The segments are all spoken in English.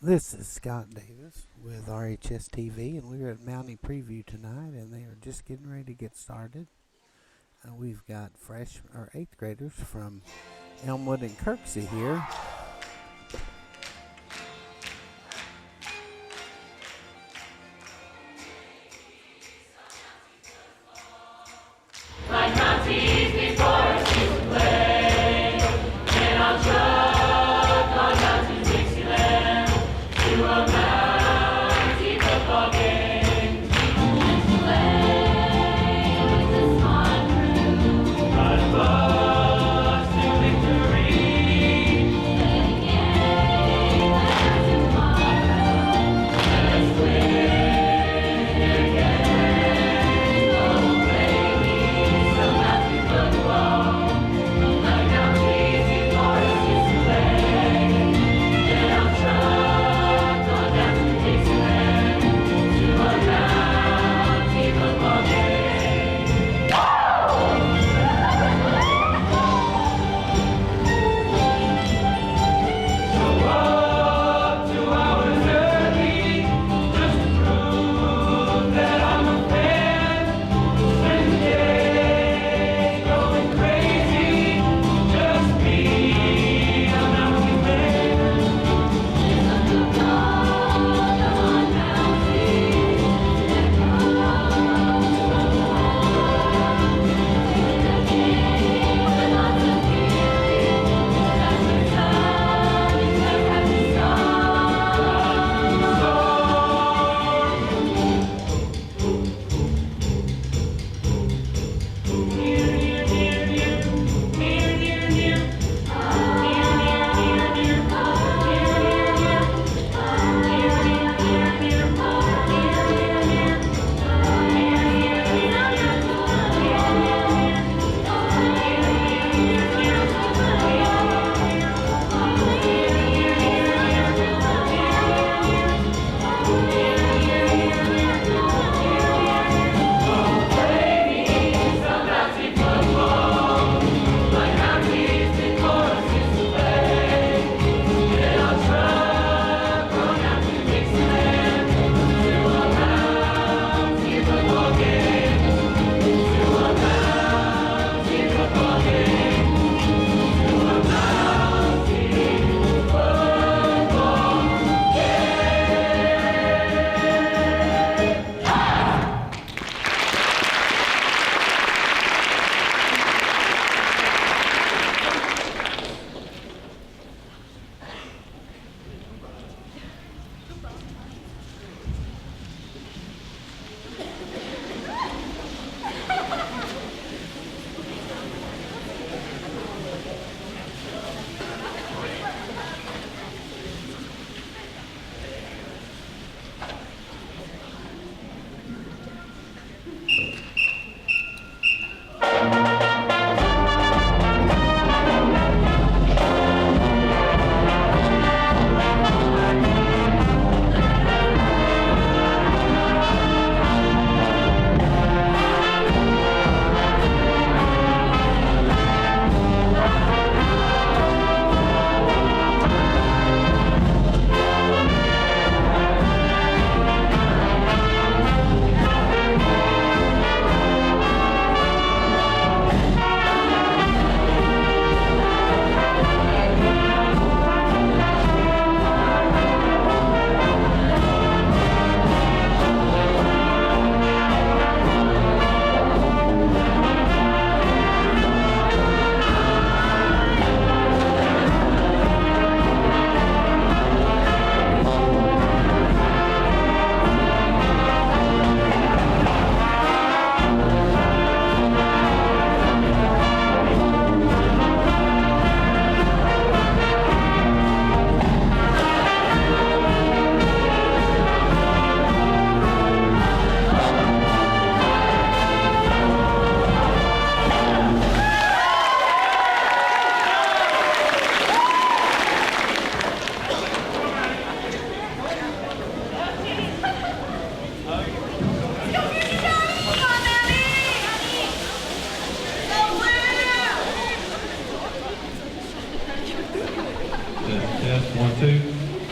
This is Scott Davis with RHS TV, and we're at Mountie Preview tonight, and they are just getting ready to get started. We've got eighth graders from Elmwood and Kirksey here. Like Mounties before us used to play, and I'll truck on down to Dixieland to a Mountie football game. Let's play with the smart crew, run bus to victory.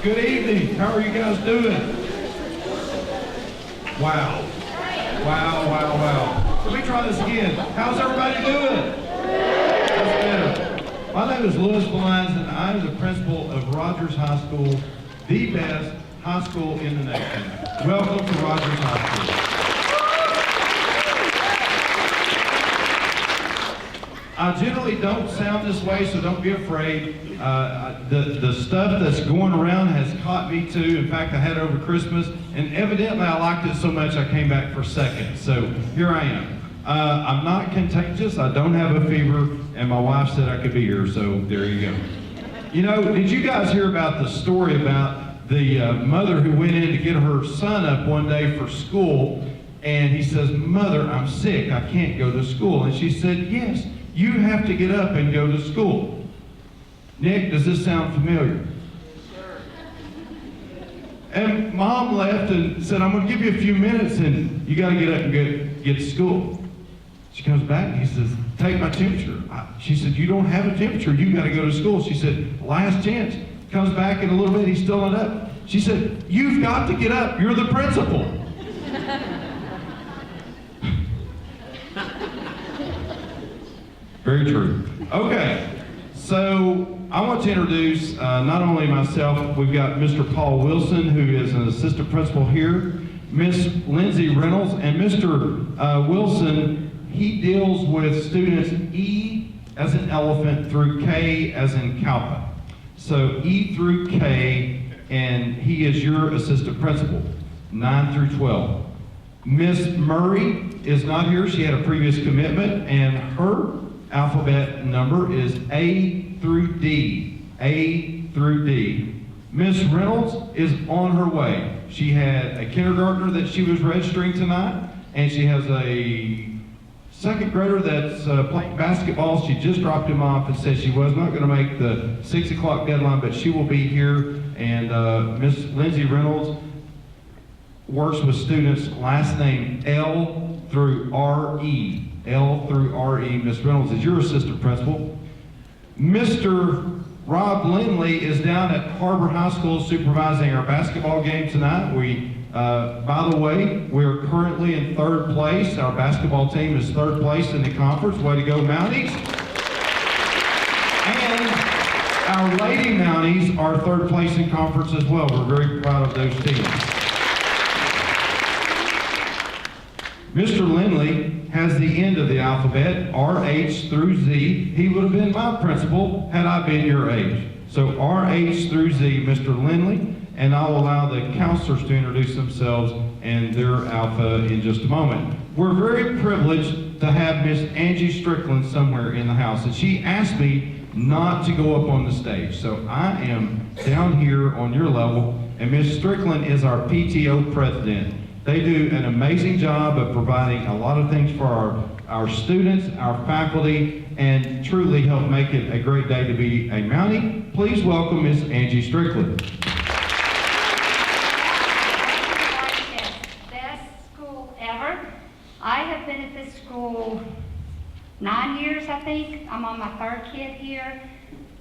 Good evening. How are you guys doing? Wow. Wow, wow, wow. Let me try this again. How's everybody doing? That's better. My name is Louis Blinds, and I am the principal of Rogers High School, the best high school in the nation. Welcome to Rogers High School. I generally don't sound this way, so don't be afraid. The stuff that's going around has caught me too. In fact, I had it over Christmas, and evidently I liked it so much I came back for a second. So here I am. I'm not contagious, I don't have a fever, and my wife said I could be here, so there you go. You know, did you guys hear about the story about the mother who went in to get her son up one day for school, and he says, "Mother, I'm sick, I can't go to school." And she said, "Yes, you have to get up and go to school." Nick, does this sound familiar? Sure. And Mom left and said, "I'm going to give you a few minutes and you got to get up and get to school." She comes back and he says, "Take my temperature." She said, "You don't have a temperature, you got to go to school." She said, "Last chance." Comes back in a little bit, he's still not up. She said, "You've got to get up, you're the principal." Very true. Okay, so I want to introduce not only myself, we've got Mr. Paul Wilson, who is an assistant principal here, Miss Lindsay Reynolds, and Mr. Wilson, he deals with students E as in elephant through K as in Kalpa. So E through K, and he is your assistant principal, 9 through 12. Miss Murray is not here, she had a previous commitment, and her alphabet number is A through D. A through D. Miss Reynolds is on her way. She had a kindergartner that she was registering tonight, and she has a second grader that's playing basketball. She just dropped him off and said she was not going to make the 6 o'clock deadline, but she will be here. And Miss Lindsay Reynolds works with students last name L through R-E. L through R-E. Miss Reynolds is your assistant principal. Mr. Rob Lindley is down at Harbor High School supervising our basketball game tonight. By the way, we're currently in third place. Our basketball team is third place in the conference. Way to go, Mounties. And our Lady Mounties are third place in conference as well. We're very proud of those teams. Mr. Lindley has the end of the alphabet, RH through Z. He would have been my principal had I been your age. So RH through Z, Mr. Lindley, and I'll allow the counselors to introduce themselves and their alpha in just a moment. We're very privileged to have Miss Angie Strickland somewhere in the house, and she asked me not to go up on the stage. So I am down here on your level, and Miss Strickland is our PTO president. They do an amazing job of providing a lot of things for our students, our faculty, and truly help make it a great day to be a Mountie. Please welcome Miss Angie Strickland. Best school ever. I have been at this school 9 years, I think. I'm on my third kid here.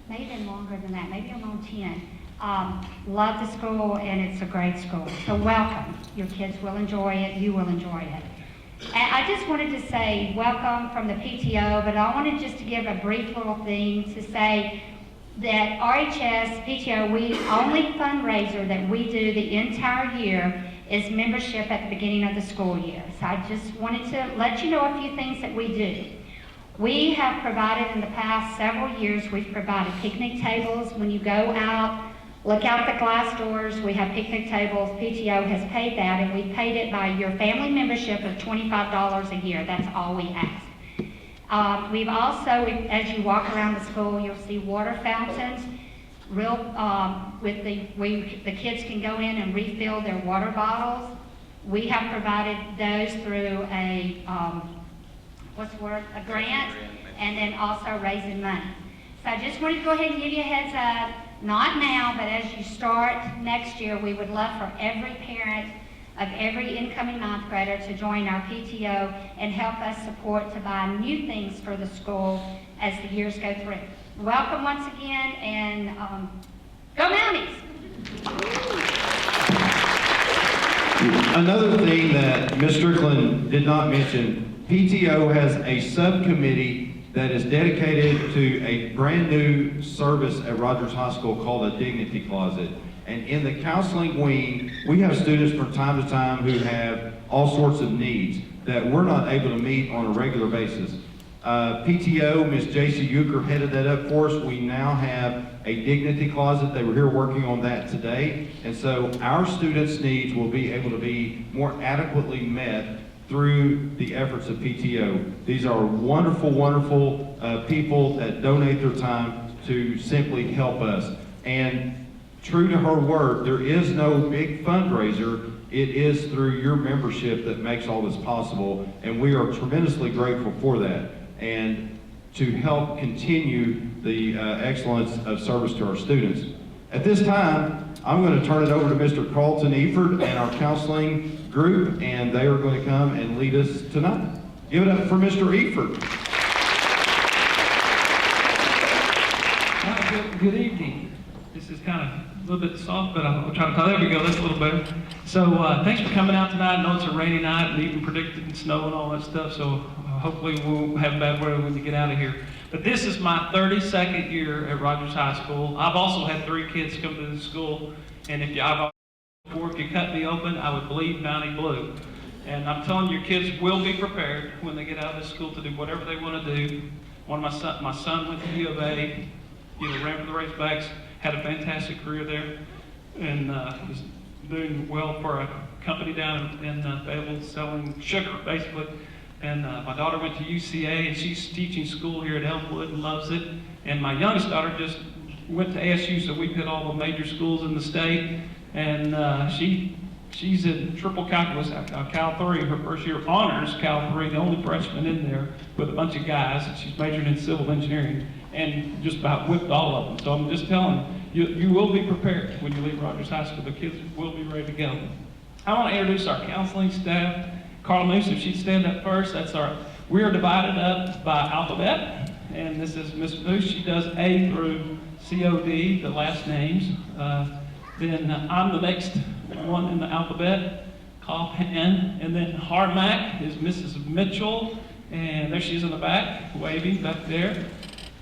Maybe longer than that. Maybe I'm on 10. Love the school, and it's a great school. So welcome. Your kids will enjoy it. You will enjoy it. And I just wanted to say welcome from the PTO, but I wanted just to give a brief little thing to say that RHS PTO, we only fundraiser that we do the entire year is membership at the beginning of the school year. So I just wanted to let you know a few things that we do. We have provided in the past several years, we've provided picnic tables. When you go out, look out the glass doors, we have picnic tables. PTO has paid that, and we paid it by your family membership of $25 a year. That's all we ask. We've also, as you walk around the school, you'll see water fountains. The kids can go in and refill their water bottles. We have provided those through a grant, and then also raising money. So I just wanted to go ahead and give you a heads up. Not now, but as you start next year, we would love for every parent of every incoming ninth grader to join our PTO and help us support to buy new things for the school as the years go through. Welcome once again, and go Mounties! Another thing that Ms. Strickland did not mention, PTO has a subcommittee that is dedicated to a brand new service at Rogers High School called a Dignity Closet. And in the counseling wing, we have students from time to time who have all sorts of needs that we're not able to meet on a regular basis. PTO, Ms. J.C. Euchre headed that up for us. We now have a Dignity Closet. They were here working on that today. And so our students' needs will be able to be more adequately met through the efforts of PTO. These are wonderful, wonderful people that donate their time to simply help us. And true to her word, there is no big fundraiser. It is through your membership that makes all this possible, and we are tremendously grateful for that. And to help continue the excellence of service to our students. At this time, I'm going to turn it over to Mr. Carlton Eford and our counseling group, and they are going to come and lead us tonight. Give it up for Mr. Eford. Good evening. This is kind of a little bit soft, but I'll try to talk. There we go, that's a little better. So thanks for coming out tonight. I know it's a rainy night and even predicted snow and all that stuff, so hopefully we won't have bad weather when you get out of here. But this is my 32nd year at Rogers High School. I've also had 3 kids come to the school, and if you cut me open, I would bleed Mountie blue. And I'm telling you, your kids will be prepared when they get out of this school to do whatever they want to do. My son went to U of A, ran for the Razorbacks, had a fantastic career there, and was doing well for a company down in Fayetteville selling sugar, basically. And my daughter went to UCA, and she's teaching school here at Elmwood and loves it. And my youngest daughter just went to ASU, so we've hit all the major schools in the state. And she's in triple calculus, Cal 3, her first year honors Cal 3, the only freshman in there with a bunch of guys. She's majoring in civil engineering and just about whipped all of them. So I'm just telling you, you will be prepared when you leave Rogers High School. The kids will be ready to go. I want to introduce our counseling staff. Carl Moose, if she'd stand up first, we are divided up by alphabet, and this is Miss Moose. She does A through COD, the last names. Then I'm the next one in the alphabet, called N, and then Harmack is Mrs. Mitchell, and there she is in the back, waving back there.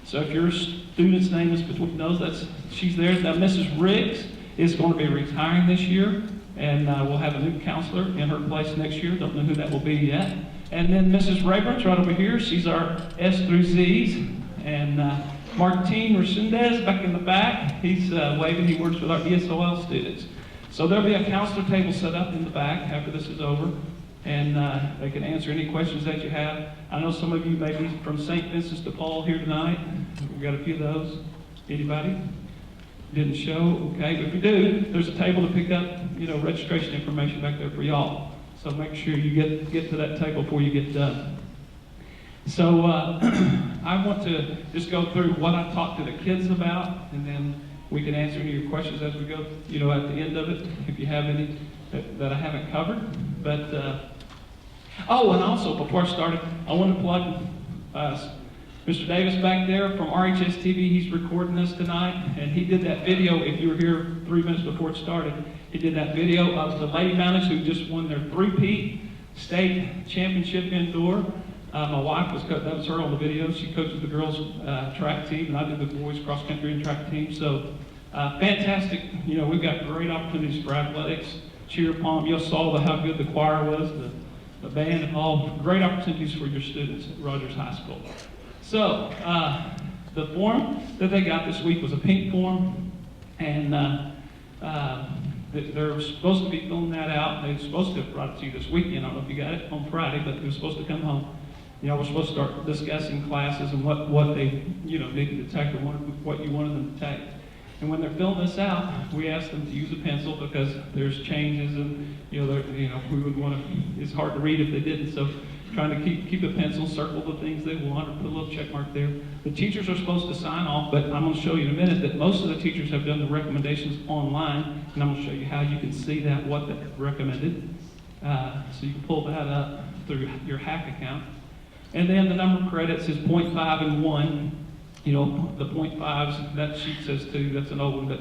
So if your student's name is between those, she's there. Now Mrs. Riggs is going to be retiring this year, and we'll have a new counselor in her place next year. Don't know who that will be yet. And then Mrs. Rayburn's right over here. She's our S through Z's. And Martin Resendez back in the back. He's waving. He works with our ESOL students. So there'll be a counselor table set up in the back after this is over, and they can answer any questions that you have. I know some of you may be from St. Vincent de Paul here tonight. We've got a few of those. Anybody? Didn't show? Okay, but if you do, there's a table to pick up, registration information back there for y'all. So make sure you get to that table before you get done. So I want to just go through what I talked to the kids about, and then we can answer any of your questions as we go, at the end of it, if you have any that I haven't covered. But, and also before I started, I want to plug Mr. Davis back there from RHS TV. He's recording this tonight, and he did that video. If you were here 3 minutes before it started, he did that video of the Lady Mounties who just won their 3-peat state championship indoor. My wife that was her on the video. She coaches the girls track team, and I did the boys cross country and track team. So fantastic. We've got great opportunities for athletics, cheer pom. You saw how good the choir was, the band, and all great opportunities for your students at Rogers High School. So the form that they got this week was a pink form, and they're supposed to be filling that out. They're supposed to have brought it to you this weekend. I don't know if you got it on Friday, but it was supposed to come home. We're supposed to start discussing classes and what they, needed to take or what you wanted them to take. And when they're filling this out, we asked them to use a pencil because there's changes and, we would want to, it's hard to read if they didn't. So trying to keep a pencil, circle the things they want, or put a little check mark there. The teachers are supposed to sign off, but I'm going to show you in a minute that most of the teachers have done the recommendations online, and I'm going to show you how you can see what they recommended. So you can pull that up through your hack account. And then the number of credits is 0.5 and 1. The 0.5s, that sheet says 2, that's an old one, but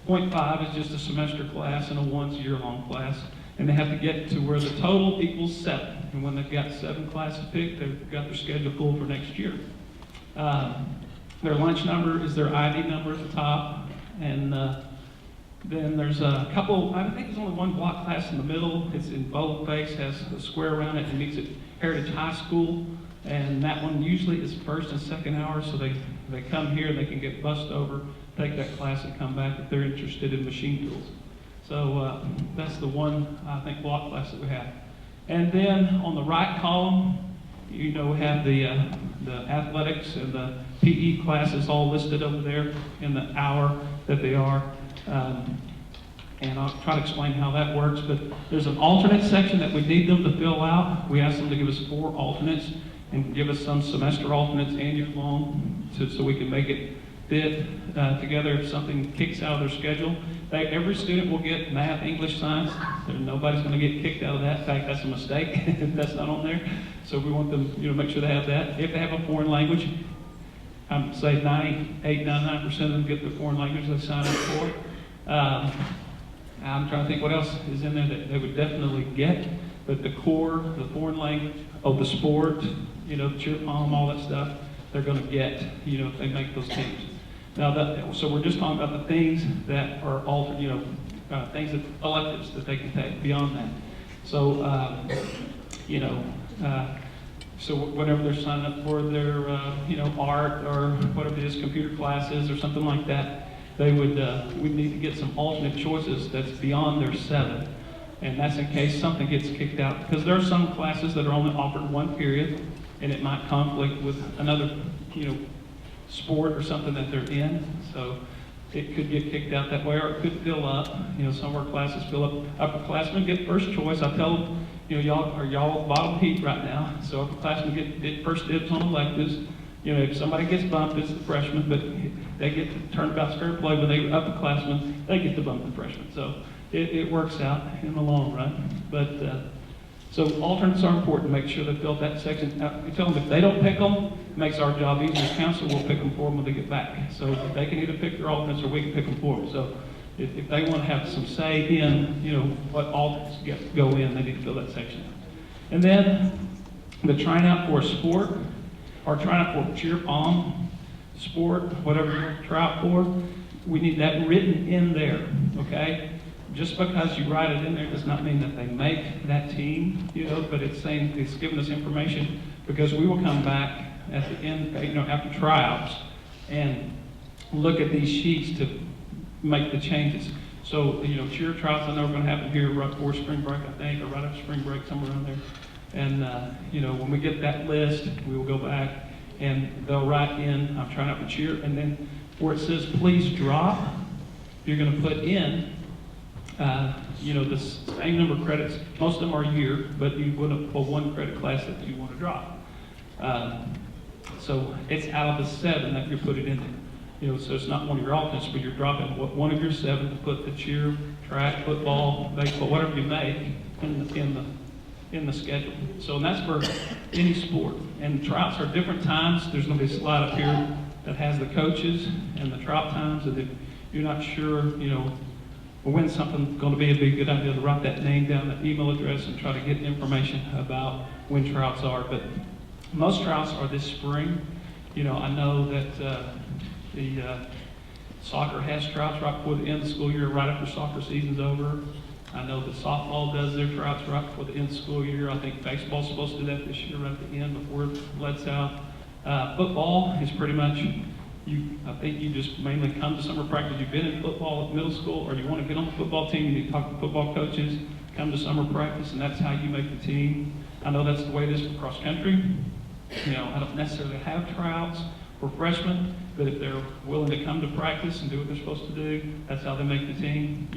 .5 is just a semester class, and a 1's a year-long class. And they have to get to where the total equals 7. And when they've got 7 classes picked, they've got their schedule full for next year. Their lunch number is their ID number at the top. And then there's a couple, I think there's only one block class in the middle. It's in boldface, has a square around it, and meets at Heritage High School. And that one usually is first and second hour, so they come here, they can get bussed over, take that class, and come back if they're interested in machine tools. So that's the one, I think, block class that we have. And then on the right column, we have the athletics and the PE classes all listed over there in the hour that they are. And I'll try to explain how that works, but there's an alternate section that we need them to fill out. We asked them to give us 4 alternates and give us some semester alternates annual long so we can make it fit together if something kicks out of their schedule. Every student will get math, English, science. Nobody's going to get kicked out of that. In fact, that's a mistake if that's not on there. So we want them, make sure they have that. If they have a foreign language, I'd say 99% of them get the foreign language they sign up for. I'm trying to think what else is in there that they would definitely get. But the core, the foreign language, the sport, the cheer pom, all that stuff, they're going to get, if they make those teams. Now, so we're just talking about the things that are altered, things that electives that they can take beyond that. So, so whatever they're signing up for, their, art or whatever it is, computer classes or something like that, they would, we need to get some alternate choices that's beyond their 7. And that's in case something gets kicked out. Because there are some classes that are only offered 1 period, and it might conflict with another, sport or something that they're in. So it could get kicked out that way, or it could fill up. Some of our classes fill up. Upperclassmen get first choice. I tell them, y'all bottom heat right now. So upperclassmen get first dibs on electives. If somebody gets bumped, it's the freshman, but they get to turnabout's fair play. When they upperclassmen, they get to bump the freshman. So it works out in the long run. But so alternates are important. Make sure they fill out that section. You tell them if they don't pick them, it makes our job easier. As council, we'll pick them for them when they get back. So they can either pick their alternates or we can pick them for them. So if they want to have some say in, what alternates go in, they need to fill that section out. And then the trying out for a sport, or trying out for cheer pom, sport, whatever you want to try out for, we need that written in there, okay? Just because you write it in there does not mean that they make that team, but it's saying, it's giving us information, because we will come back at the end, after tryouts, and look at these sheets to make the changes. So, cheer tryouts I know are going to happen here right before spring break, I think, or right after spring break, somewhere around there. And, when we get that list, we will go back and they'll write in, I'm trying out for cheer, and then where it says please drop, you're going to put in, the same number of credits. Most of them are a year, but you want to pull 1 credit class that you want to drop. So it's out of the 7 that you're putting in there. So it's not one of your alternates, but you're dropping one of your 7 to put the cheer, track, football, baseball, whatever you make in the schedule. So that's for any sport. And tryouts are different times. There's going to be a slide up here that has the coaches and the tryout times. And if you're not sure, when something's going to be, it'd be a good idea to write that name down, that email address, and try to get information about when tryouts are. But most tryouts are this spring. I know that the soccer has tryouts right before the end of the school year, right after soccer season's over. I know that softball does their tryouts right before the end of the school year. I think baseball's supposed to do that this year right at the end before it lets out. Football is pretty much, I think you just mainly come to summer practice. You've been in football at middle school, or you want to get on the football team, you need to talk to football coaches, come to summer practice, and that's how you make the team. I know that's the way it is for cross country. I don't necessarily have tryouts for freshmen, but if they're willing to come to practice and do what they're supposed to do, that's how they make the team,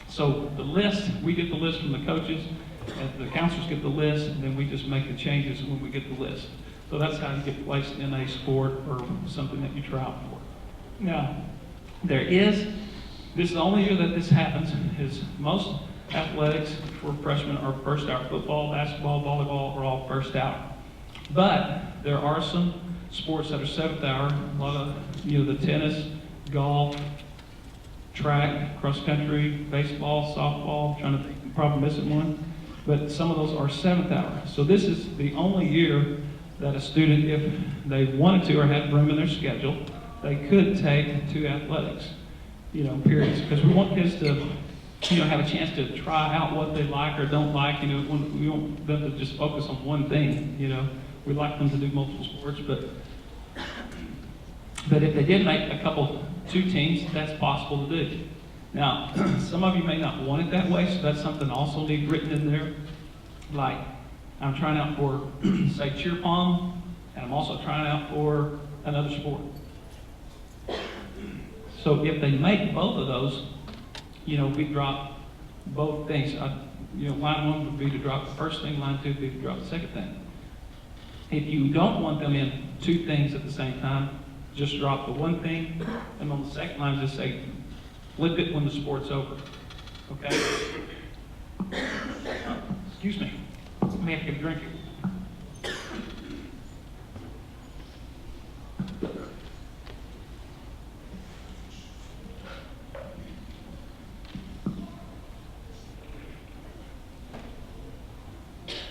So the list, we get the list from the coaches, and the counselors get the list, and then we just make the changes when we get the list. So that's how you get placed in a sport or something that you try out for. Now, this is the only year that this happens, is most athletics for freshmen are first hour. Football, basketball, volleyball are all first hour. But there are some sports that are 7th hour. A lot of, the tennis, golf, track, cross country, baseball, softball, trying to think, I'm probably missing one. But some of those are 7th hour. So this is the only year that a student, if they wanted to or had room in their schedule, they could take 2 athletics, periods. Because we want kids to, have a chance to try out what they like or don't like. We want them to just focus on one thing, We like them to do multiple sports, but if they did make a couple, 2 teams, that's possible to do. Now, some of you may not want it that way, so that's something also need written in there. Like, I'm trying out for, say, cheer pong, and I'm also trying out for another sport. So if they make both of those, we drop both things. Line 1 would be to drop the first thing, line 2 would be to drop the second thing. If you don't want them in 2 things at the same time, just drop the one thing, and on the second line, just say, flip it when the sport's over. Okay? Excuse me. I may have to get a drink.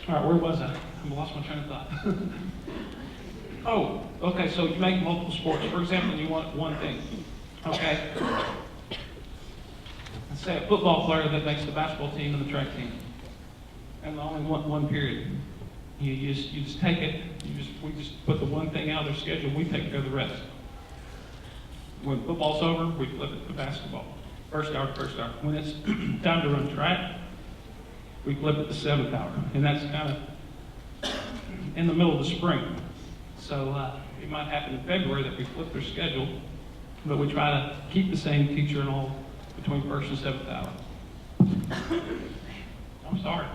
All right, where was I? I lost my train of thought. Oh, okay, so you make multiple sports. For example, you want one thing. Okay? Let's say a football player that makes the basketball team and the track team. And they only want one period. You just take it, we just put the one thing out of their schedule, we take care of the rest. When football's over, we flip it to basketball. First hour to first hour. When it's time to run track, we flip it to 7th hour. And that's kind of in the middle of the spring. So it might happen in February that we flip their schedule, but we try to keep the same teacher and all between 1st and 7th hour. I'm sorry.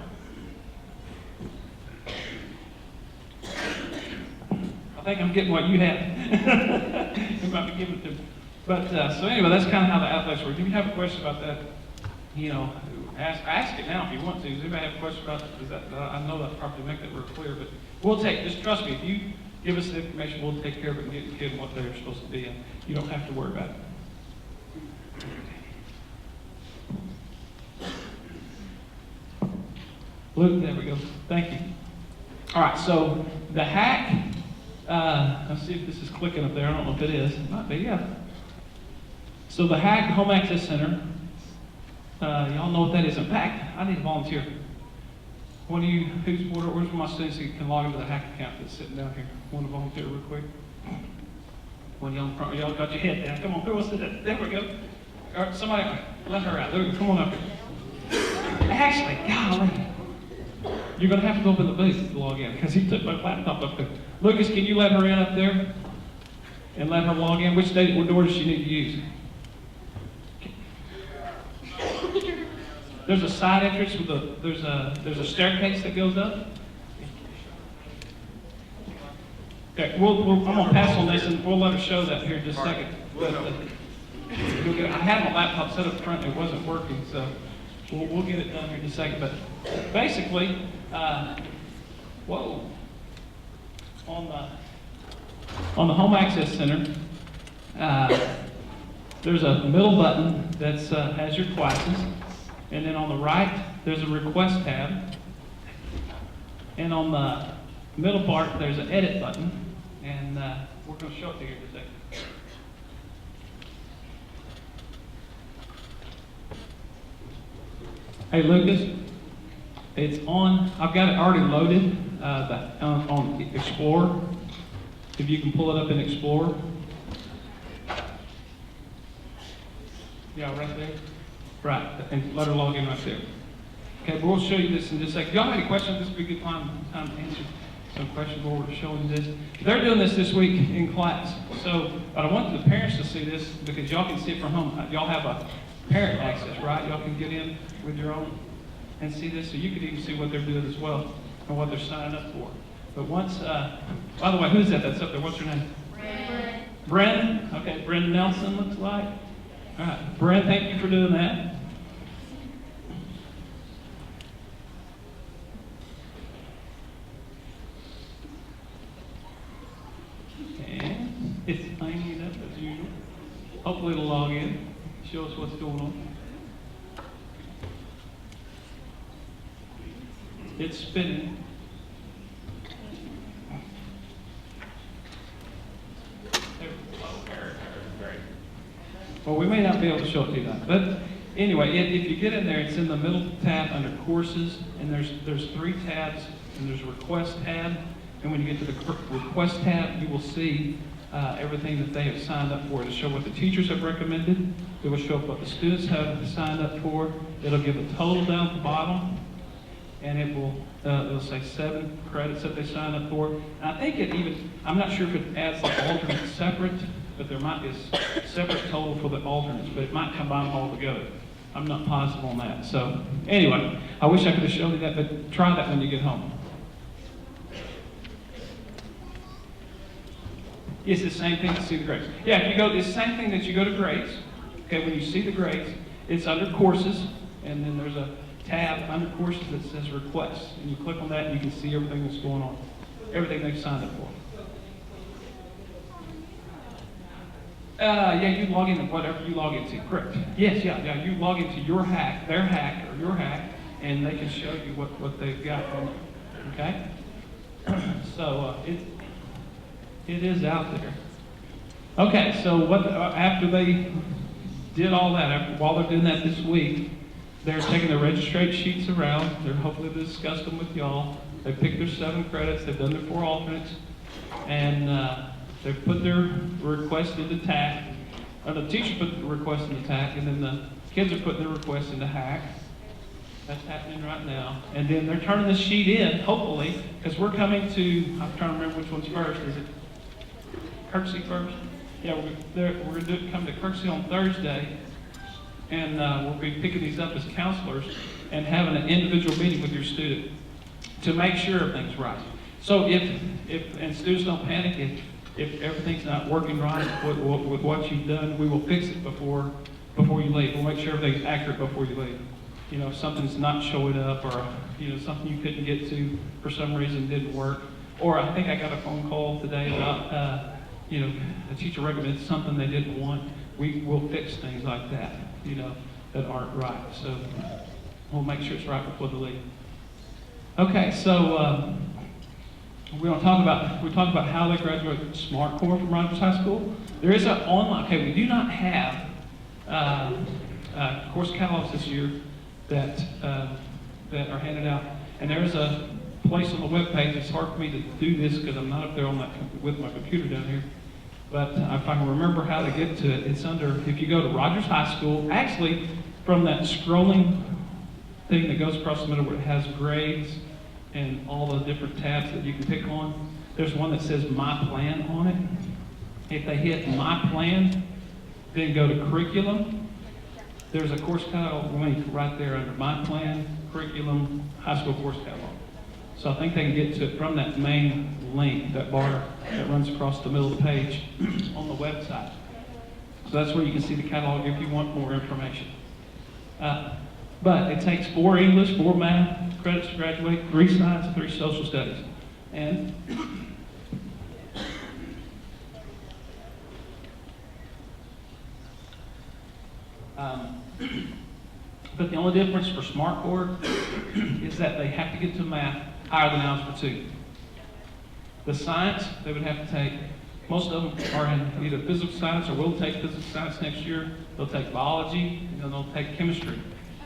I think I'm getting what you had. You might be giving it to me. But so anyway, that's kind of how the athletics work. If you have a question about that, ask it now if you want to. Does anybody have a question about that? I know that probably make that real clear, but just trust me, if you give us the information, we'll take care of it and get the kid what they're supposed to be in. You don't have to worry about it. Luke, there we go. Thank you. All right, so the hack, let's see if this is clicking up there. I don't know if it is. It might be, yeah. So the hack Home Access Center, y'all know what that is. In fact, I need a volunteer. One of you, where's one of my students who can log into the hack account that's sitting down here? Want to volunteer real quick? One of y'all in front, y'all got your head down. Come on, who wants to do that? There we go. All right, somebody, let her out. There we go. Come on up here. Actually, golly. You're going to have to go up in the booth to log in because he took my laptop up there. Lucas, can you let her in up there and let her log in? What door does she need to use? There's a side entrance with there's a staircase that goes up. Okay, I'm gonna pass on this and we'll let her show that here in just a second. But, I had my laptop set up front and it wasn't working, so we'll get it done here in a second. But basically, on the Home Access Center, there's a middle button that has your classes. And then on the right, there's a request tab. And on the middle part, there's an edit button. And we're going to show it to you in a second. Hey, Lucas, it's on. I've got it already loaded on Explorer. If you can pull it up in Explorer. Yeah, right there. Right, and let her log in right there. Okay, but we'll show you this in just a second. If y'all have any questions, this would be a good time to answer some questions while we're showing this. They're doing this week in class. So, but I want the parents to see this because y'all can see it from home. Y'all have a parent access, right? Y'all can get in with your own and see this. So you can even see what they're doing as well and what they're signing up for. But once, by the way, who's that that's up there? What's your name? Brendan. Brendan? Okay, Brendan Nelson looks like. All right, Brendan, thank you for doing that. And it's lining it up as usual. Hopefully it'll log in, show us what's going on. It's spinning. Well, we may not be able to show it to you now, but anyway, if you get in there, it's in the middle tab under Courses, and there's 3 tabs, and there's a Request tab, and when you get to the Request tab, you will see everything that they have signed up for. It'll show what the teachers have recommended. It will show what the students have signed up for. It'll give a total down at the bottom, and it'll say 7 credits that they signed up for. And I think I'm not sure if it adds the alternates separate, but there might be a separate total for the alternates, but it might combine them all together. I'm not positive on that. So anyway, I wish I could have shown you that, but try that when you get home. It's the same thing to see the grades. Yeah, if you go, it's the same thing that you go to grades. Okay, when you see the grades, it's under Courses, and then there's a tab under Courses that says Requests. And you click on that, and you can see everything that's going on, everything they've signed up for. Yeah, you log into whatever you log into, correct. Yes, yeah, you log into your hack, their hack, or your hack, and they can show you what they've got on it, okay? So it is out there. Okay, so after they did all that, while they're doing that this week, they're taking the registration sheets around. They're hopefully discussed them with y'all. They picked their 7 credits. They've done their 4 alternates, and they've put their request into TAC. The teacher put the request into TAC, and then the kids are putting their request into hack. That's happening right now. And then they're turning this sheet in, hopefully, because we're coming to, I'm trying to remember which one's first. Is it Kirksey first? Yeah, we're going to come to Kirksey on Thursday, and we'll be picking these up as counselors and having an individual meeting with your student to make sure everything's right. So and students don't panic, if everything's not working right with what you've done, we will fix it before you leave. We'll make sure everything's accurate before you leave. You know, if something's not showing up, or something you couldn't get to for some reason didn't work. Or I think I got a phone call today about a teacher recommended something they didn't want. We will fix things like that, that aren't right. So we'll make sure it's right before the leave. Okay, so we talk about how they graduate from SMART Corps from Rogers High School. There is an online. Okay, we do not have course catalogs this year that are handed out, and there is a place on the web page. It's hard for me to do this because I'm not up there with my computer down here. But if I can remember how to get to it, it's under. If you go to Rogers High School, actually from that scrolling thing that goes across the middle where it has grades and all the different tabs that you can pick on, there's one that says My Plan on it. If they hit My Plan, then go to Curriculum, there's a course catalog link right there under My Plan, Curriculum, High School Course Catalog. So I think they can get to it from that main link, that bar that runs across the middle of the page on the website. So that's where you can see the catalog if you want more information. But it takes 4 English, 4 math credits to graduate, 3 science, and 3 social studies. And but the only difference for SMART Corps is that they have to get to math higher than Algebra 2. The science, they would have to take, most of them are in either physical science or will take physical science next year. They'll take biology, and then they'll take chemistry.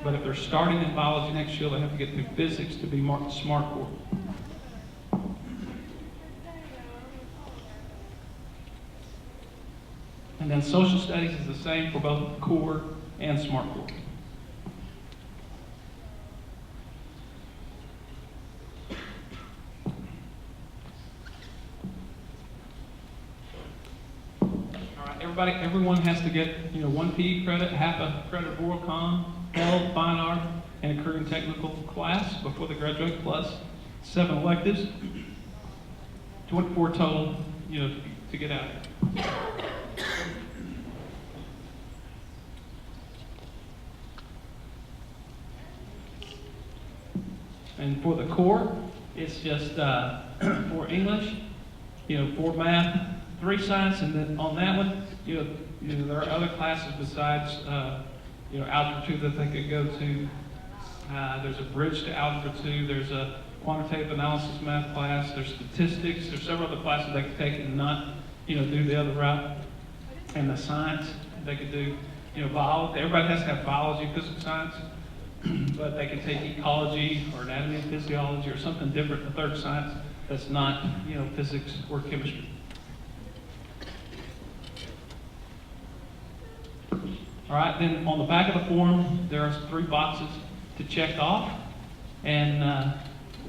But if they're starting in biology next year, they have to get through physics to be marked SMART Corps. And then social studies is the same for both core and SMART Corps. Everyone has to get, 1 PE credit, half a credit of oral com, health, fine art, and a career and technical class before they graduate, plus 7 electives. 24 total, to get out of here. And for the core, it's just 4 English, 4 math, 3 science, and then on that one, there are other classes besides, Algebra 2 that they could go to. There's a bridge to Algebra 2. There's a quantitative analysis math class. There's statistics. There's several other classes they could take and not, do the other route. And the science they could do, biology. Everybody has to have biology, physical science, but they can take ecology or anatomy and physiology or something different, the third science that's not, physics or chemistry. All right, then on the back of the form, there are 3 boxes to check off. And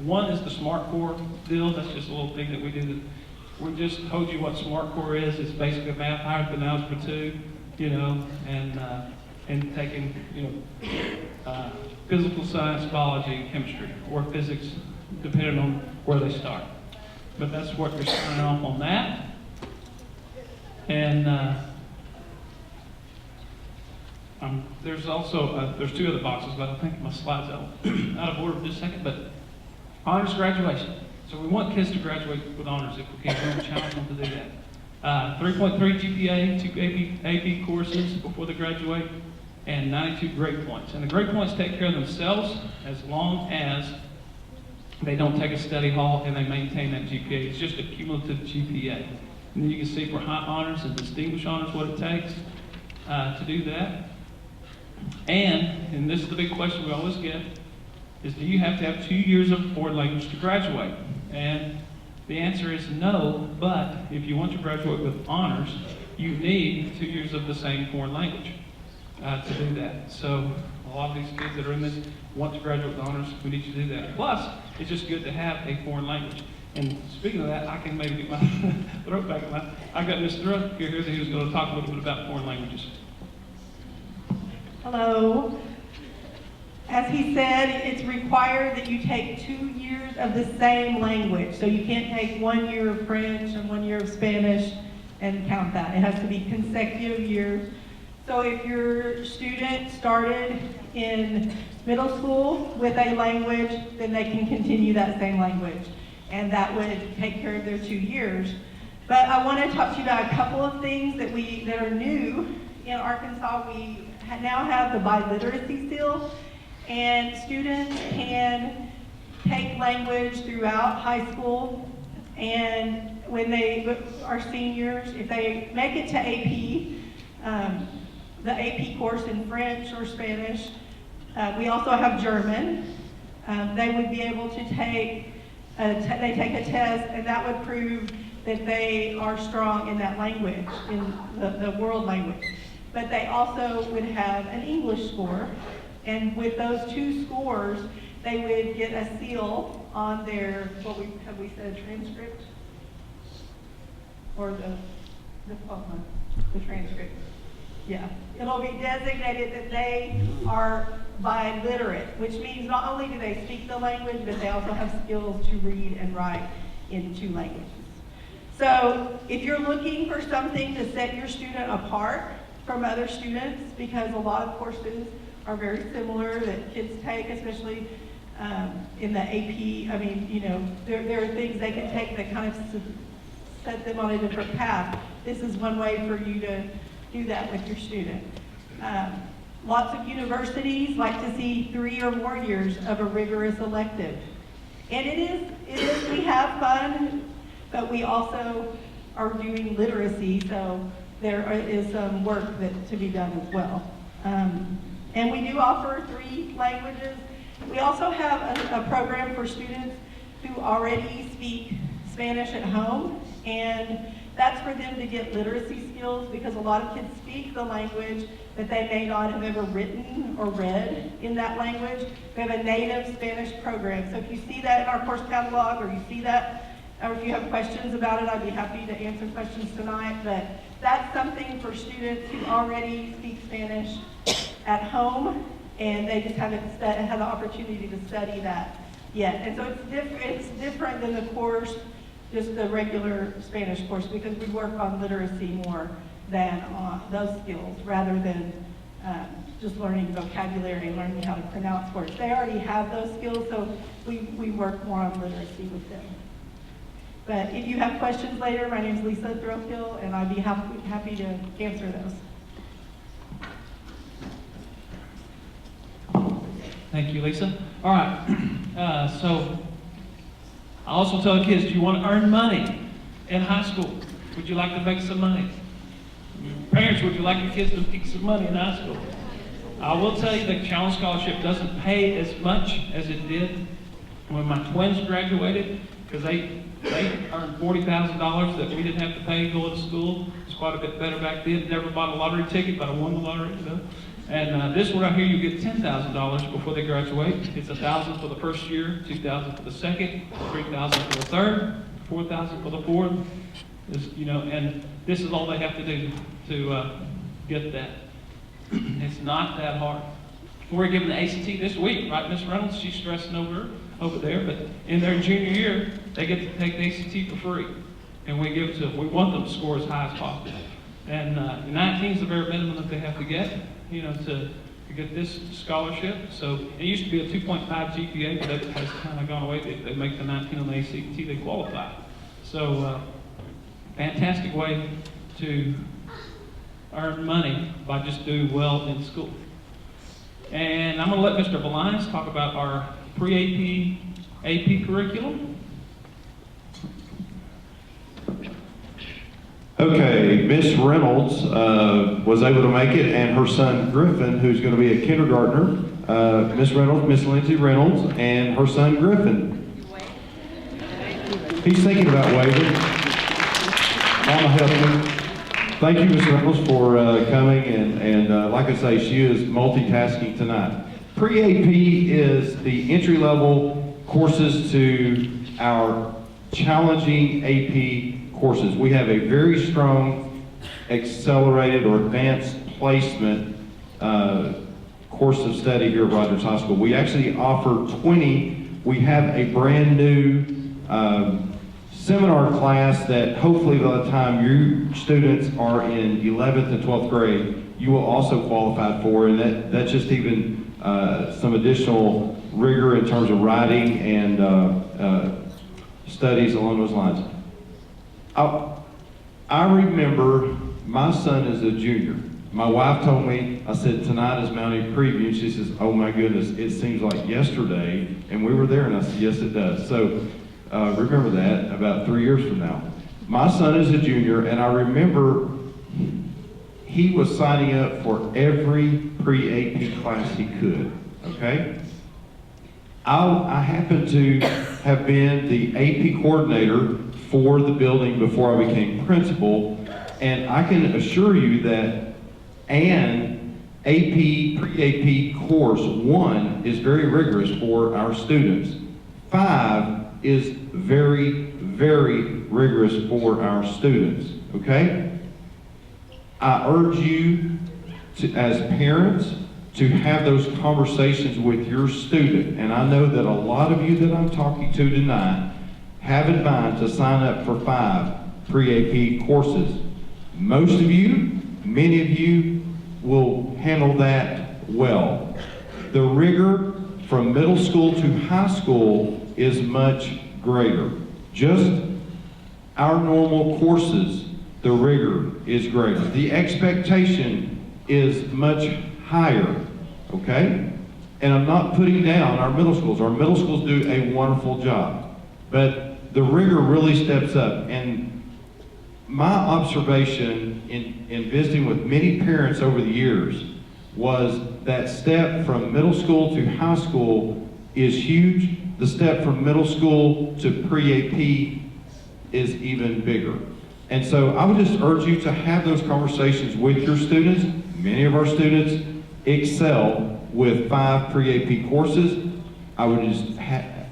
one is the SmartCore deal. That's just a little thing that we do. We just told you what SmartCore is. It's basically math higher than Algebra 2, and taking, physical science, biology, and chemistry, or physics, depending on where they start. But that's what you're signing off on that. And there's also, there's 2 other boxes, but I think my slide's out of order for just a second, but honors graduation. So we want kids to graduate with honors if we can. We're going to challenge them to do that. 3.3 GPA, 2 AP courses before they graduate, and 92 grade points. And the grade points take care of themselves as long as they don't take a study hall and they maintain that GPA. It's just a cumulative GPA. And then you can see for high honors and distinguished honors what it takes to do that. And this is the big question we always get, is do you have to have 2 years of foreign language to graduate? And the answer is no, but if you want to graduate with honors, you need 2 years of the same foreign language to do that. So a lot of these kids that are in this want to graduate with honors, we need you to do that. Plus, it's just good to have a foreign language. And speaking of that, I can maybe get my throat back in line. I got Mr. Thrupp here who's going to talk a little bit about foreign languages. Hello. As he said, it's required that you take 2 years of the same language. So you can't take 1 year of French and 1 year of Spanish and count that. It has to be consecutive years. So if your student started in middle school with a language, then they can continue that same language. And that would take care of their 2 years. But I want to talk to you about a couple of things that are new in Arkansas. We now have the biliteracy seal, and students can take language throughout high school. And when they are seniors, if they make it to AP, the AP course in French or Spanish, we also have German. They would be able to take they take a test, and that would prove that they are strong in that language, in the world language. But they also would have an English score, and with those 2 scores, they would get a seal on their, have we said transcript? Or the diploma, the transcript. Yeah, it'll be designated that they are biliterate, which means not only do they speak the language, but they also have skills to read and write in 2 languages. So if you're looking for something to set your student apart from other students, because a lot of courses are very similar that kids take, especially in the AP, there are things they can take that kind of set them on a different path. This is one way for you to do that with your student. Lots of universities like to see 3 or more years of a rigorous elective. And it is, we have fun, but we also are doing literacy, so there is some work to be done as well. And we do offer 3 languages. We also have a program for students who already speak Spanish at home, and that's for them to get literacy skills, because a lot of kids speak the language, but they may not have ever written or read in that language. We have a native Spanish program. So if you see that in our course catalog, or you see that, or if you have questions about it, I'd be happy to answer questions tonight. But that's something for students who already speak Spanish at home, and they just haven't had the opportunity to study that yet. And so it's different than the course, just the regular Spanish course, because we work on literacy more than on those skills, rather than just learning vocabulary and learning how to pronounce words. They already have those skills, so we work more on literacy with them. But if you have questions later, my name is Lisa Throatkill, and I'd be happy to answer those. Thank you, Lisa. All right, so I also tell the kids, do you want to earn money in high school? Would you like to make some money? Parents, would you like your kids to make some money in high school? I will tell you the Challenge Scholarship doesn't pay as much as it did when my twins graduated, because they earned $40,000 that we didn't have to pay going to school. It's quite a bit better back then. Never bought a lottery ticket, but I won the lottery. And this one right here, you get $10,000 before they graduate. It's $1,000 for the first year, $2,000 for the second, $3,000 for the third, $4,000 for the fourth. And this is all they have to do to get that. It's not that hard. We're giving the ACT this week, right, Miss Reynolds? She's stressing over there, but in their junior year, they get to take the ACT for free. And we give it to them. We want them to score as high as possible. And 19 is the bare minimum that they have to get, to get this scholarship. So it used to be a 2.5 GPA, but that has kind of gone away. They make the 19 on the ACT, they qualify. So fantastic way to earn money by just doing well in school. And I'm going to let Mr. Valines talk about our pre-AP, AP curriculum. Okay, Miss Reynolds was able to make it, and her son Griffin, who's going to be a kindergartner. Miss Reynolds, Miss Lindsay Reynolds, and her son Griffin. He's thinking about waving. Mama help him. Thank you, Miss Reynolds, for coming, and like I say, she is multitasking tonight. Pre-AP is the entry-level courses to our challenging AP courses. We have a very strong accelerated or advanced placement course of study here at Rogers High School. We actually offer 20. We have a brand new seminar class that hopefully by the time your students are in 11th and 12th grade, you will also qualify for, and that's just even some additional rigor in terms of writing and studies along those lines. I remember my son is a junior. My wife told me, I said, tonight is Mountie Preview, and she says, oh my goodness, it seems like yesterday, and we were there, and I said, yes it does. So remember that about 3 years from now. My son is a junior, and I remember he was signing up for every pre-AP class he could, okay? I happened to have been the AP coordinator for the building before I became principal, and I can assure you that an AP, pre-AP course 1 is very rigorous for our students. 5 is very, very rigorous for our students, okay? I urge you to, as parents, to have those conversations with your student. And I know that a lot of you that I'm talking to tonight have in mind to sign up for 5 pre-AP courses. Most of you, many of you, will handle that well. The rigor from middle school to high school is much greater. Just our normal courses, the rigor is greater. The expectation is much higher, okay? And I'm not putting down our middle schools. Our middle schools do a wonderful job, but the rigor really steps up. And my observation in visiting with many parents over the years was that step from middle school to high school is huge. The step from middle school to pre-AP is even bigger. And so I would just urge you to have those conversations with your students. Many of our students excel with 5 pre-AP courses. I would just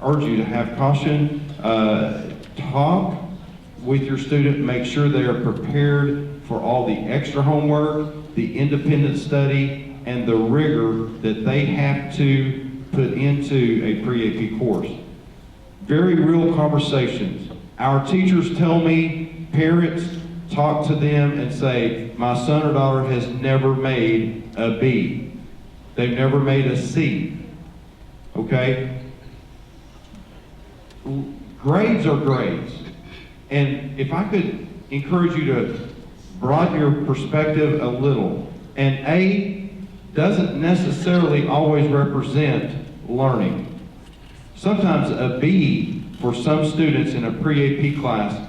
urge you to have caution. Talk with your student, make sure they are prepared for all the extra homework, the independent study, and the rigor that they have to put into a pre-AP course. Very real conversations. Our teachers tell me, parents talk to them and say, my son or daughter has never made a B. They've never made a C. Okay? Grades are grades. And if I could encourage you to broaden your perspective a little, and A doesn't necessarily always represent learning. Sometimes a B for some students in a pre-AP class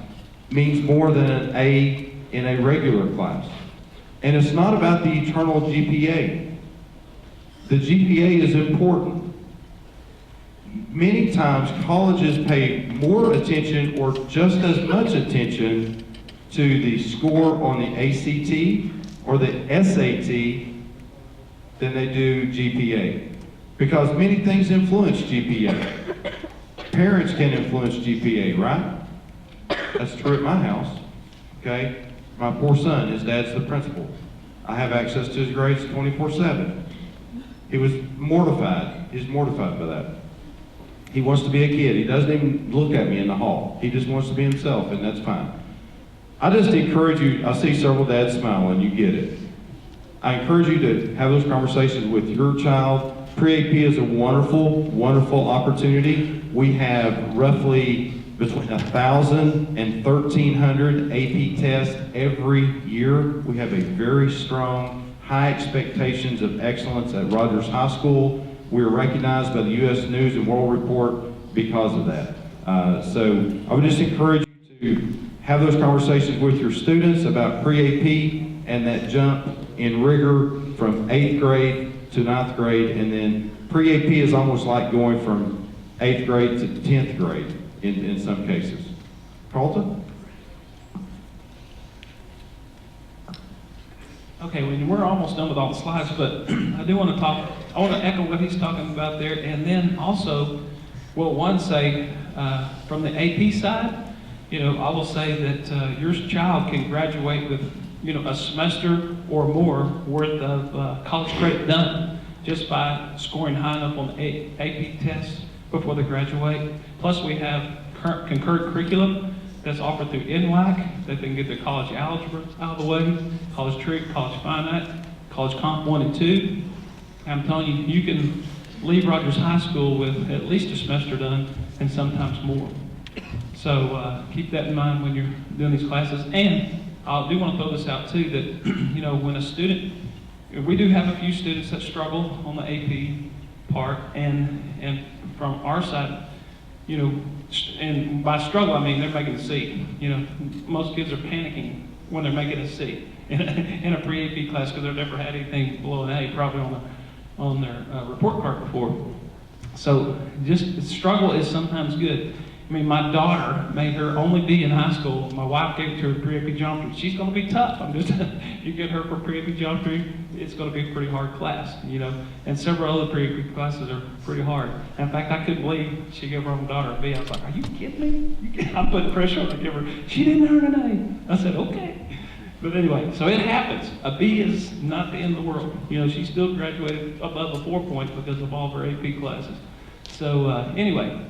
means more than an A in a regular class. And it's not about the eternal GPA. The GPA is important. Many times colleges pay more attention or just as much attention to the score on the ACT or the SAT than they do GPA. Because many things influence GPA. Parents can influence GPA, right? That's true at my house, okay? My poor son, his dad's the principal. I have access to his grades 24/7. He was mortified. He's mortified by that. He wants to be a kid. He doesn't even look at me in the hall. He just wants to be himself, and that's fine. I just encourage you, I see several dads smiling, you get it. I encourage you to have those conversations with your child. Pre-AP is a wonderful, wonderful opportunity. We have roughly between 1,000 and 1,300 AP tests every year. We have a very strong, high expectations of excellence at Rogers High School. We are recognized by the U.S. News and World Report because of that. So I would just encourage you to have those conversations with your students about pre-AP and that jump in rigor from 8th grade to 9th grade, and then pre-AP is almost like going from 8th grade to 10th grade in some cases. Carlton? Okay, well, we're almost done with all the slides, but I do want to talk, I want to echo what he's talking about there, and then also, well, one say, from the AP side, I will say that your child can graduate with, a semester or more worth of college credit done just by scoring high enough on the AP tests before they graduate. Plus, we have concurrent curriculum that's offered through NWAC, that they can get their college algebra out of the way, college trig, college finite, college comp 1 and 2. I'm telling you, you can leave Rogers High School with at least a semester done, and sometimes more. So keep that in mind when you're doing these classes. And I do want to throw this out too, that when a student, we do have a few students that struggle on the AP part, and from our side, and by struggle, I mean they're making a C. Most kids are panicking when they're making a C in a pre-AP class because they've never had anything below an A, probably on their report card before. So just struggle is sometimes good. I mean, my daughter made her only B in high school. My wife gave it to her pre-AP geometry. She's going to be tough. You get her for pre-AP geometry, it's going to be a pretty hard class, And several other pre-AP classes are pretty hard. In fact, I couldn't believe she gave her own daughter a B. I was like, are you kidding me? I'm putting pressure on her to give her. She didn't earn an A. I said, okay. But anyway, so it happens. A B is not the end of the world. She still graduated above a 4 point because of all of her AP classes. So anyway.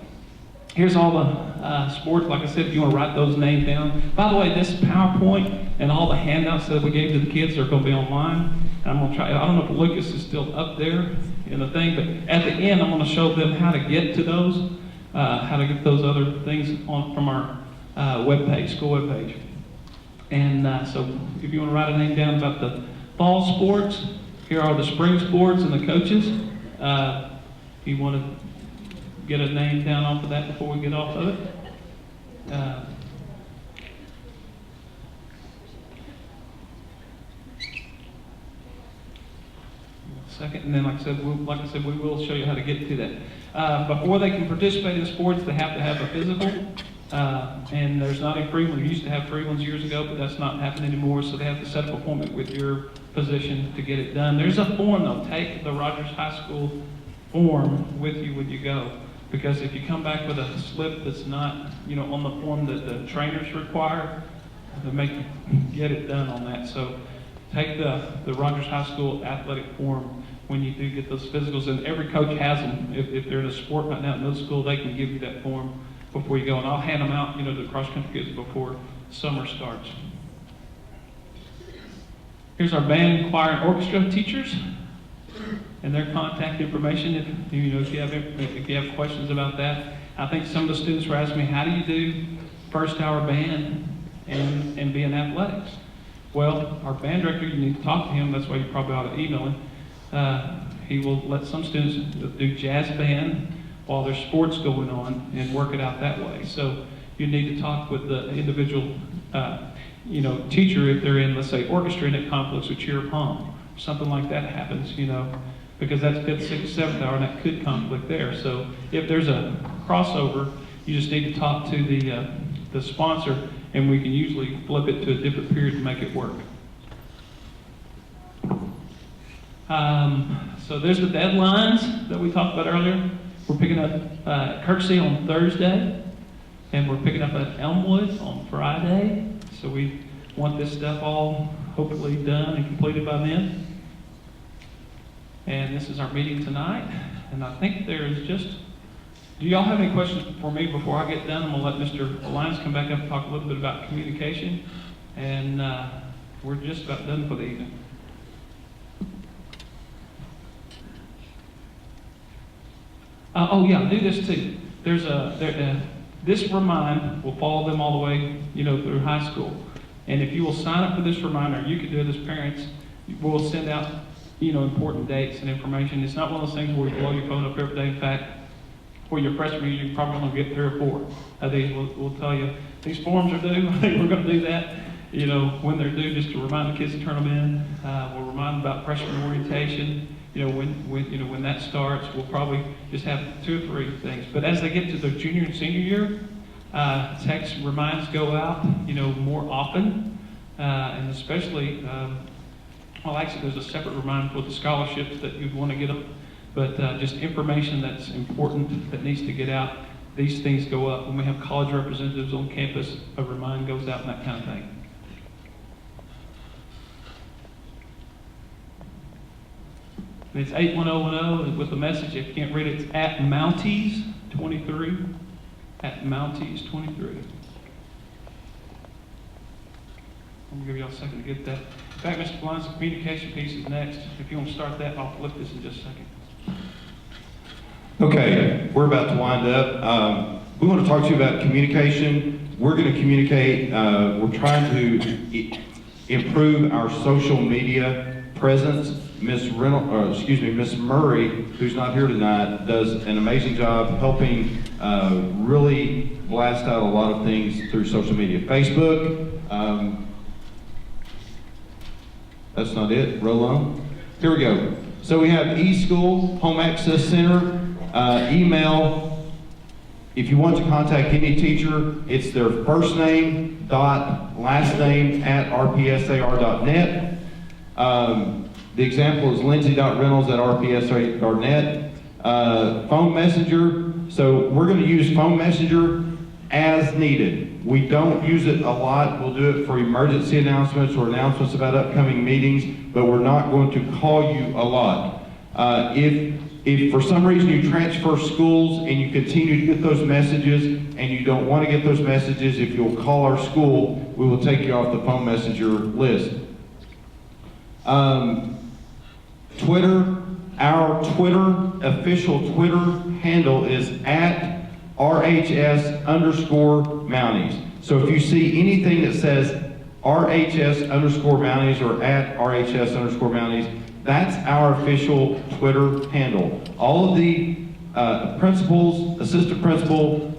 Here's all the sports. Like I said, if you want to write those names down. By the way, this PowerPoint and all the handouts that we gave to the kids are going to be online. And I'm going to try, I don't know if Lucas is still up there in the thing, but at the end, I'm going to show them how to get to those, how to get those other things from our webpage, school webpage. And so if you want to write a name down about the fall sports, here are the spring sports and the coaches. If you want to get a name down off of that before we get off of it. Second, and then like I said, we will show you how to get to that. Before they can participate in sports, they have to have a physical, and there's not a free one. We used to have free ones years ago, but that's not happening anymore, so they have to set up an appointment with your physician to get it done. There's a form, though. Take the Rogers High School form with you when you go. Because if you come back with a slip that's not, on the form that the trainers require, they'll make you get it done on that. So take the Rogers High School athletic form when you do get those physicals. And every coach has them. If they're in a sport right now in middle school, they can give you that form before you go. And I'll hand them out, to the cross-country kids before summer starts. Here's our band, choir, and orchestra teachers and their contact information if you have questions about that. I think some of the students were asking me, how do you do first hour band and be in athletics. Well, our band director, you need to talk to him. That's why you probably ought to email him. He will let some students do jazz band while there's sports going on and work it out that way. So you need to talk with the individual, teacher if they're in, let's say, orchestra and it conflicts with cheer pom. Something like that happens, because that's 5th, 6th, 7th hour and that could conflict there. So if there's a crossover, you just need to talk to the sponsor and we can usually flip it to a different period to make it work. So there's the deadlines that we talked about earlier. We're picking up Kirksey on Thursday, and we're picking up at Elmwood on Friday. So we want this stuff all hopefully done and completed by then. And this is our meeting tonight. And I think there's just, do y'all have any questions for me before I get done? I'm gonna let Mr. Alliance come back up and talk a little bit about communication. And we're just about done for the evening. Do this too. There's this remind will follow them all the way, through high school. And if you will sign up for this reminder, you can do it as parents. We'll send out, important dates and information. It's not one of those things where you blow your phone up every day. In fact, for your freshman year, you're probably going to get 3 or 4 of these. We'll tell you these forms are due. We're going to do that. When they're due, just to remind the kids to turn them in. We'll remind them about freshman orientation. When that starts, we'll probably just have 2 or 3 things. But as they get to their junior and senior year, text reminds go out, more often, and especially, actually, there's a separate reminder for the scholarships that you'd want to get them. But just information that's important that needs to get out. These things go up when we have college representatives on campus. A remind goes out and that kind of thing. And it's 81010 with the message. If you can't read it, it's at Mounties 23. At Mounties 23. I'm going to give y'all a second to get that. In fact, Mr. Bline's communication piece is next. If you want to start that, I'll flip this in just a second. Okay, we're about to wind up. We want to talk to you about communication. We're going to communicate. We're trying to improve our social media presence. Miss Murray, who's not here tonight, does an amazing job helping really blast out a lot of things through social media. Facebook, that's not it, roll on. Here we go. So we have eSchool, Home Access Center, email. If you want to contact any teacher, it's their first name dot last name at rpsar.net. The example is lindsay.reynolds@rpsar.net. Phone messenger. So we're going to use phone messenger as needed. We don't use it a lot. We'll do it for emergency announcements or announcements about upcoming meetings, but we're not going to call you a lot. If for some reason you transfer schools and you continue to get those messages and you don't want to get those messages, if you'll call our school, we will take you off the phone messenger list. Twitter, our official Twitter handle is at RHS_Mounties. So if you see anything that says RHS_Mounties or at RHS_Mounties, that's our official Twitter handle. All of the principals, assistant principal,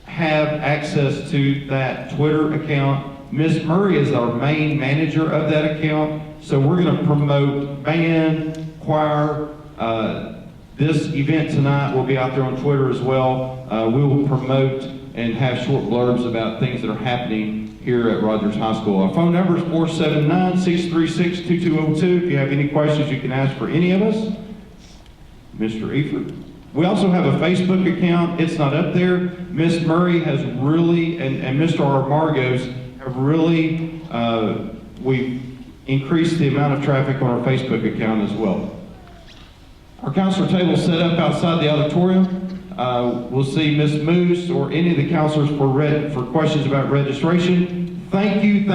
have access to that Twitter account. Ms. Murray is our main manager of that account. So we're going to promote band, choir. This event tonight will be out there on Twitter as well. We will promote and have short blurbs about things that are happening here at Rogers High School. Our phone number is 479-636-2202. If you have any questions, you can ask for any of us. Mr. Eford. We also have a Facebook account. It's not up there. Miss Murray has really, and Mr. Margos have really, we've increased the amount of traffic on our Facebook account as well. Our counselor table is set up outside the auditorium. We'll see Miss Moose or any of the counselors for questions about registration. Thank you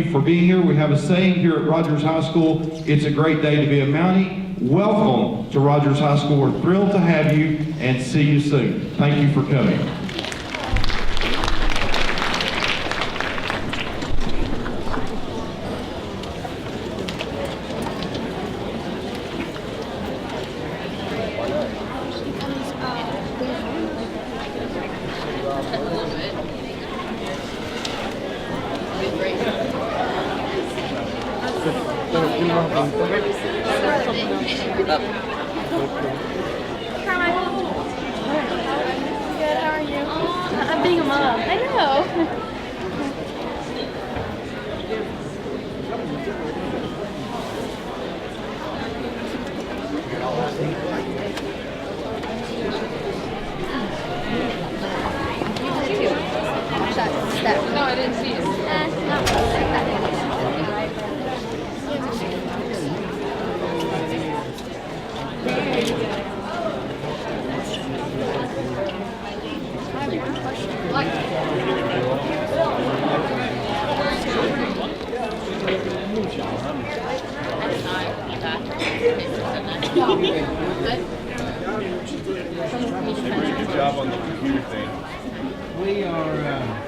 for being here. We have a saying here at Rogers High School, it's a great day to be a Mountie. Welcome to Rogers High School. We're thrilled to have you and see you soon. Thank you for coming. Good, how are you? I'm being a mom. I know. No, I didn't see it. Good job on the computer thing. We are